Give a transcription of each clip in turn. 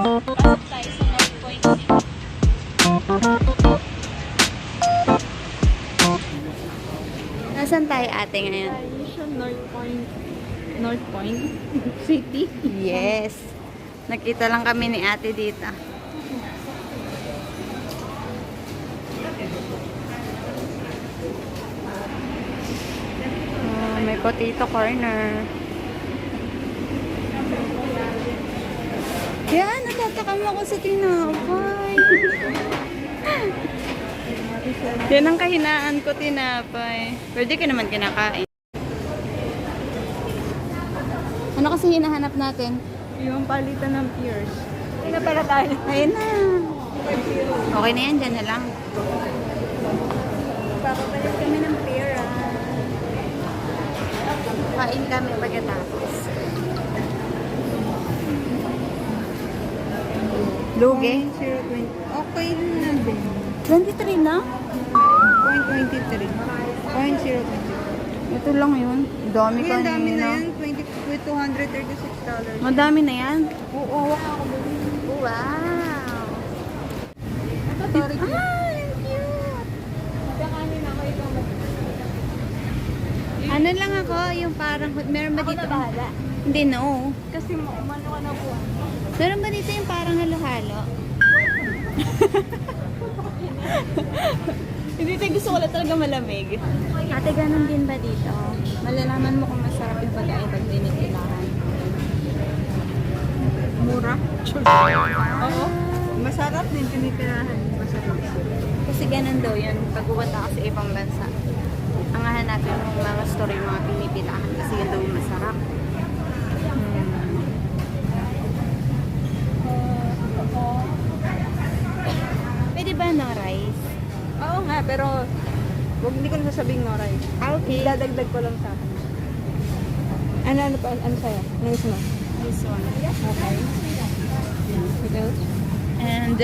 Pasok tayo sa North Point City. Nasaan tayo ate ngayon? Sa North Point City. Yes. Nakita lang kami ni ate dito. Oh, may potato corner. Yan, natatakam ako sa tinapay. Yan ang kahinaan ko, tinapay. Pwede ka naman kinakain. Ano kasi hinahanap natin? Yung palitan ng peers. Hindi na pala tayo. Ayun na. Okay na yan, dyan na lang. Papapalit kami ng pera. Kain kami pagkatapos. Lugi? 0.20. Okay na din. 23 na? 0.23. 0.023. Ito lang yun. Dami Uy, ka ang dami na nila. yan. $236. Madami na yan. Oo, wala ako bili. Wow! Ito, sorry. Ah, cute! Magkakanin ako ikaw. Ano lang ako, yung parang, meron ba Ako dito? na bahala. Hindi, no. Kasi umano ka na po. Meron ba dito yung parang halo-halo? Hindi tayo gusto ko lang talaga malamig. Ate, ganun din ba dito? Malalaman mo kung masarap yung pagkain pag tinitilahan. Mura? Oo. Masarap din tinitirahan. Masarap. Kasi ganun daw yun, pag pupunta ka sa ibang bansa. Ang hahanapin mong mga story, mga pinipilahan kasi yun daw yung masarap. Pwede ba no rice? Oo nga, pero hindi ko na sasabing no rice. Okay. Dadagdag ko lang sa akin. Ano pa? Ano sa'yo? Ano gusto mo? This one. Okay. What else? And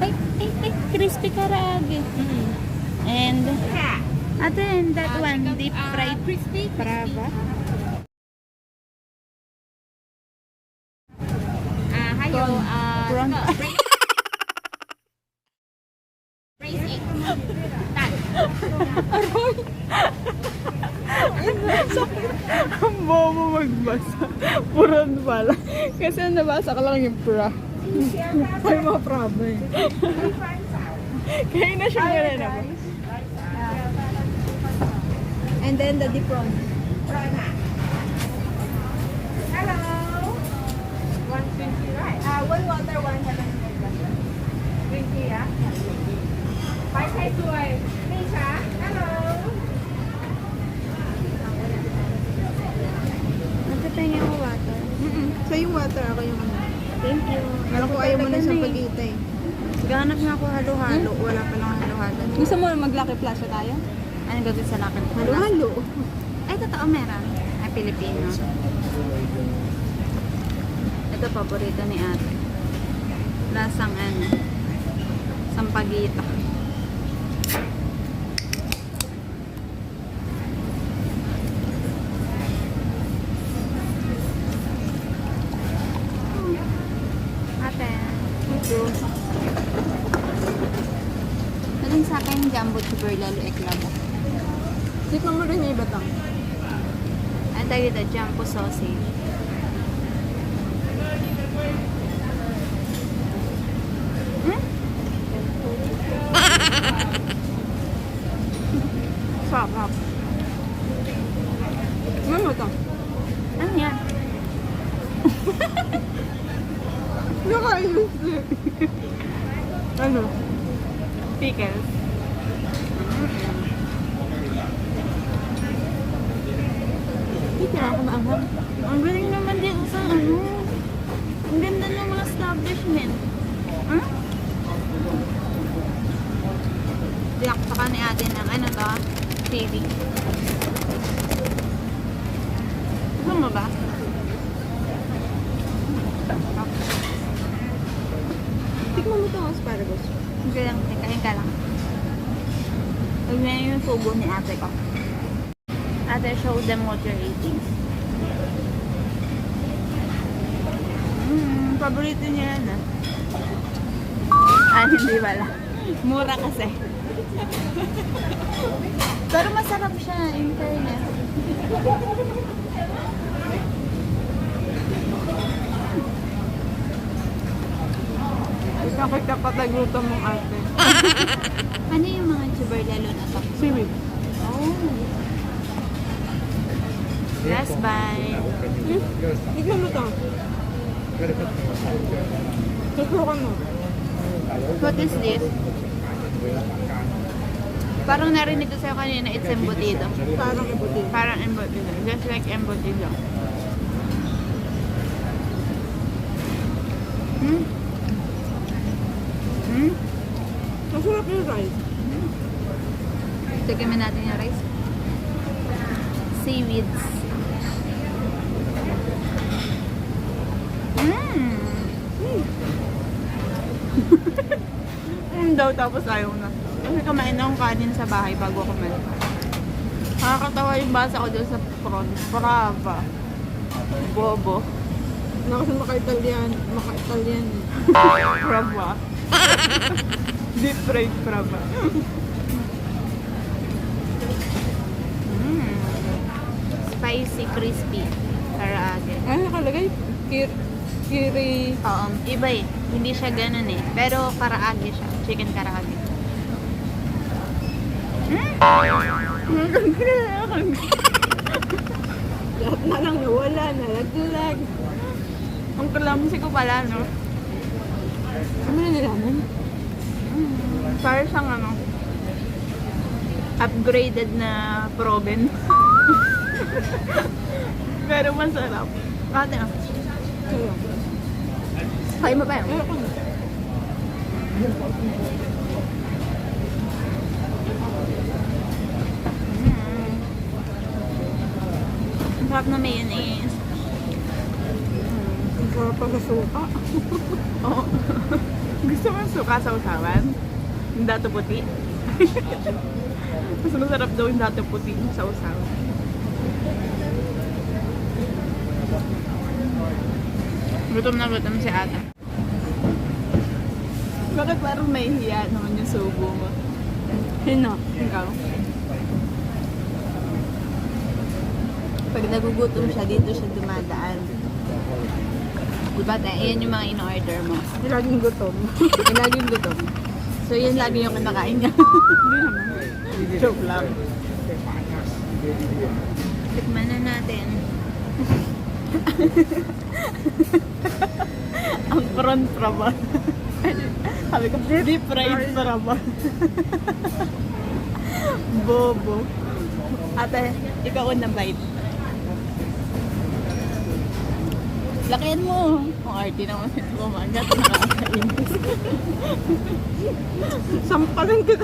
ay, crispy karaage. And ate, and that one, deep fried. Crispy? Paraba? Hayo, prawn. Ang bobo magbasa. Puron pala. Kasi ang nabasa ko lang yung pra. Ay, mga praba eh. Kaya na siya muna naman. And then the deep prawn. Hello! 120, right? One water, 120, yeah? 白菜水，绿茶，Hello。 Nagtatanya mo water. So yung water, ako yung ano. Thank you. Alam ko ayaw mo na sa pag-iita eh. Ganap nga ako halo-halo. Wala pa lang halo-halo. Gusto mo mag-Lucky Plaza tayo? Ano gagawin sa lakan? Halo-halo. Ay, totoo meron. Ay, Pilipino. Ito, paborito ni ate. Lasang ano. Sampagita. Ate. Thank you. Naling sa akin jumbo super lalo eklabo. Tikman mo rin yung iba tang. Ano tayo dito? Jumbo sausage. Hmm? Sarap. Ano to? Ano yan? Nakainis eh. Ano? Pickles. Hindi kaya ako maanghang. Ang galing naman dito sa ano. Ang ganda ng mga establishment. Huh? Diyak pa ka ni ate ng ano to? TV. Gusto mo ba? Tikman mo itong asparagus. Hindi lang, kain ka lang. Huwag na yung subo ni ate ko. Ate, show them what you're eating. Paborito niya yan ah. Hindi pala. Mura kasi. Pero masarap siya, in fairness. Bakit dapat nagluto mong ate? Ano yung mga tuber lalo na to? Seaweed. Oh. Last bite. Tignan mo to. Susukan mo. What is this? Parang narinig ko sa'yo kanina, it's embutido. Parang ibutin. Parang embutido. Just like embutido. Hmm? Hmm? Masarap yung rice. Tignan natin yung rice. Seaweeds. Daw tapos ayaw na. Kasi kumain akong kanin sa bahay bago ako kumain. Nakakatawa yung basa ko doon sa prawn. Brava. Bobo. Na kasi maka-Italian eh. Brava. Deep fried praba. Spicy, crispy. Karaage. Ano nakalagay? Kiri. Iba eh. Hindi siya ganun eh. Pero karaage siya. Chicken karaage. Lahat na lang nawala, nalaglag. Ang clumsy ko pala, no? Ano na nilaman? Para siyang ano, upgraded na proben. Pero masarap. Ate, Kaya. kaya mo pa yun? Ayoko na. Ang sarap na mayonnaise. Ang sarap pa sa suka. Oo. Gusto mo yung suka sa usawan? Yung dato puti? Mas masarap daw yung dato puti sa usawan. Gutom na gutom si ate. Bakit parang may hiya naman yung subo mo? Sino? Ikaw? Pag nagugutom siya, dito siya dumadaan. Diba, yan yung mga in-order mo. Laging gutom. Yung laging gutom. So, yan lagi yung kinakain niya. Hindi naman. Joke lang. Tikman na natin. Ang prawn praba. Sabi ko, deep fried praba. Bobo. Ate, ikaw unang bite. Lakihan mo. Kung arty naman ito kumagat, nakakainis. Sampalin kita.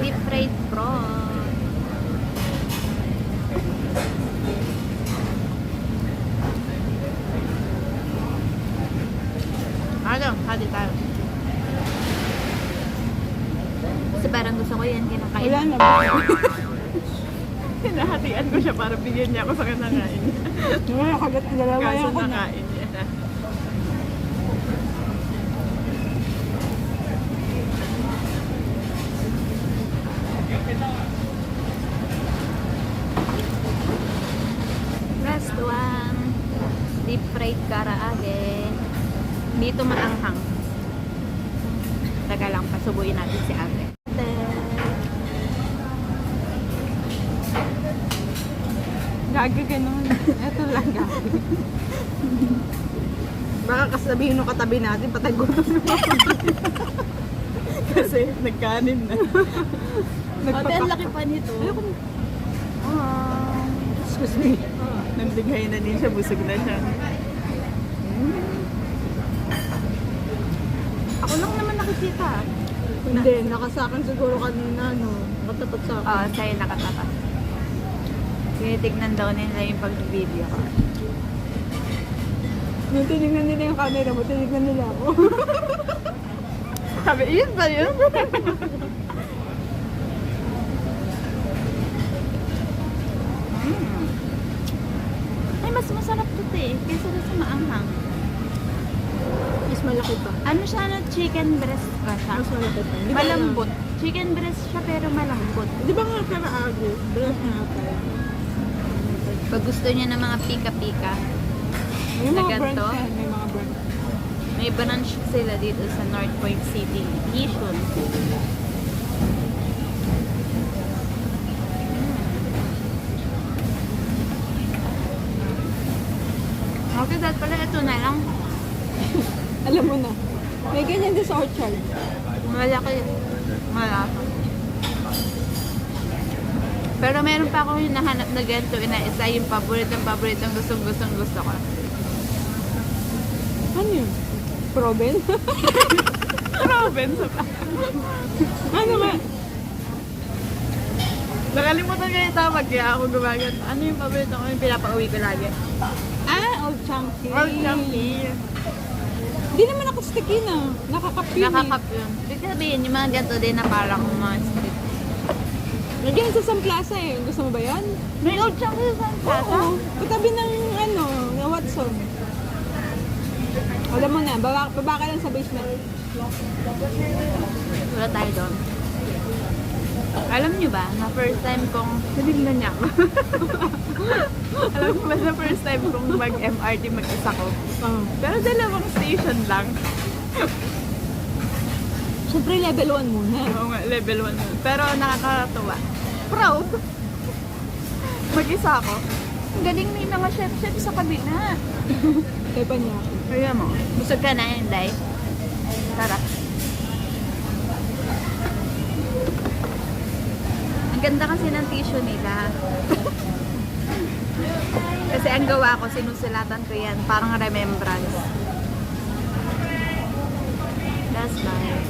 Deep fried prawn. Ano? Hati tayo. Kasi parang gusto ko yan kinakain. Wala na ba? Hinahatian ko siya para bigyan niya ako sa kinakain. Wala kagat ang dalawa. Kaso Ayoko na. nakain niya na. Last one. Deep fried karaage. Dito maanghang. Taga lang, pasubuin natin si ate. Gagi ganun. Ito lang gagi. Baka kasabihin nung katabi natin, patay gutom na ako. Kasi nagkanin na. Ate, ang laki pa nito. Ayoko na. Excuse me. Nandighay na din siya, busog na siya. Ako lang naman nakikita. Hindi, nakasakin siguro kanina, no. Nakatapat sa akin. Oo, sa'yo nakatapat. Tinitignan daw nila yung pag-video ko. Nung tinignan nila yung camera mo, tinignan nila ako. Sabi, yun ba yun? Ay, mas masarap to eh. Kaysa doon sa maanghang. Mas malaki pa. Ano siya, ano, chicken breast ba siya? Mas malaki pa. Di ba Malambot. Chicken breast siya pero malambot. Di ba nga karaago? Breast nga pala. Pag gusto niya ng mga pika-pika, May Na mga ganito? branch yan. May mga branch. may branch sila dito sa North Point City, Yishun. Okay, dahil pala ito na lang. Alam mo na. May ganyan din sa Orchard. Malaki. Malaki. Pero meron pa akong hinahanap na ganito na isa yung paboritong gusto ko. Ano yun? Proben? Proven sa pa. Ano ba? Nakalimutan ko yung tawag kaya ako gumagat. Ano yung paborito ko yung pinapauwi ko lagi? Old Chunky. Old Chunky. Di naman ako sticky na. Nakakap yun Nakakap yun. Ibig sabihin, yung mga ganito din na parang mga street. Lagyan sa San Plaza eh. Gusto mo ba yan? May Old Chunky sa plaza? Oo. Katabi ng na Watson. Alam mo na, baba ka lang sa basement. Wala tayo doon. Alam nyo ba, na first time kong sinignan niya ako. Alam mo ba na first time kong mag-MRT mag-isa ko? Pero dalawang station lang. Siyempre level 1 muna. Oo nga, level 1. Pero nakakatuwa. Proud. Mag-isa ako. Ang galing na yung mga chef-chef sa kabina. Kaya pa niya ako. Kaya mo, busog ka na, Inday. Tara. Ang ganda kasi ng tissue nila. Kasi ang gawa ko, sinusulatan ko yan. Parang remembrance. That's life.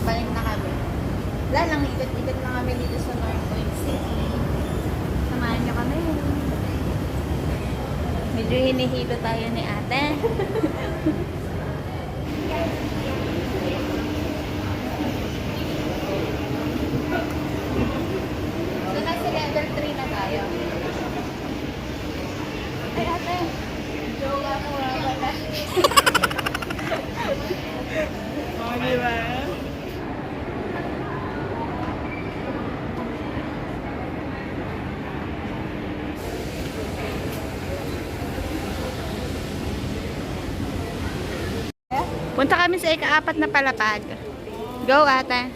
Balik na kami. Wala lang, ikot-ikot lang kami dito sa North Point City. Samahan niyo kami. Medyo hinihilo tayo ni ate. So, nasa level 3 na tayo. Ay, ate. Joke ako nga pala. Oh, di ba? Punta kami sa ika-4 na palapag. Go, ate.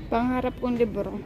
Pangarap kong libro.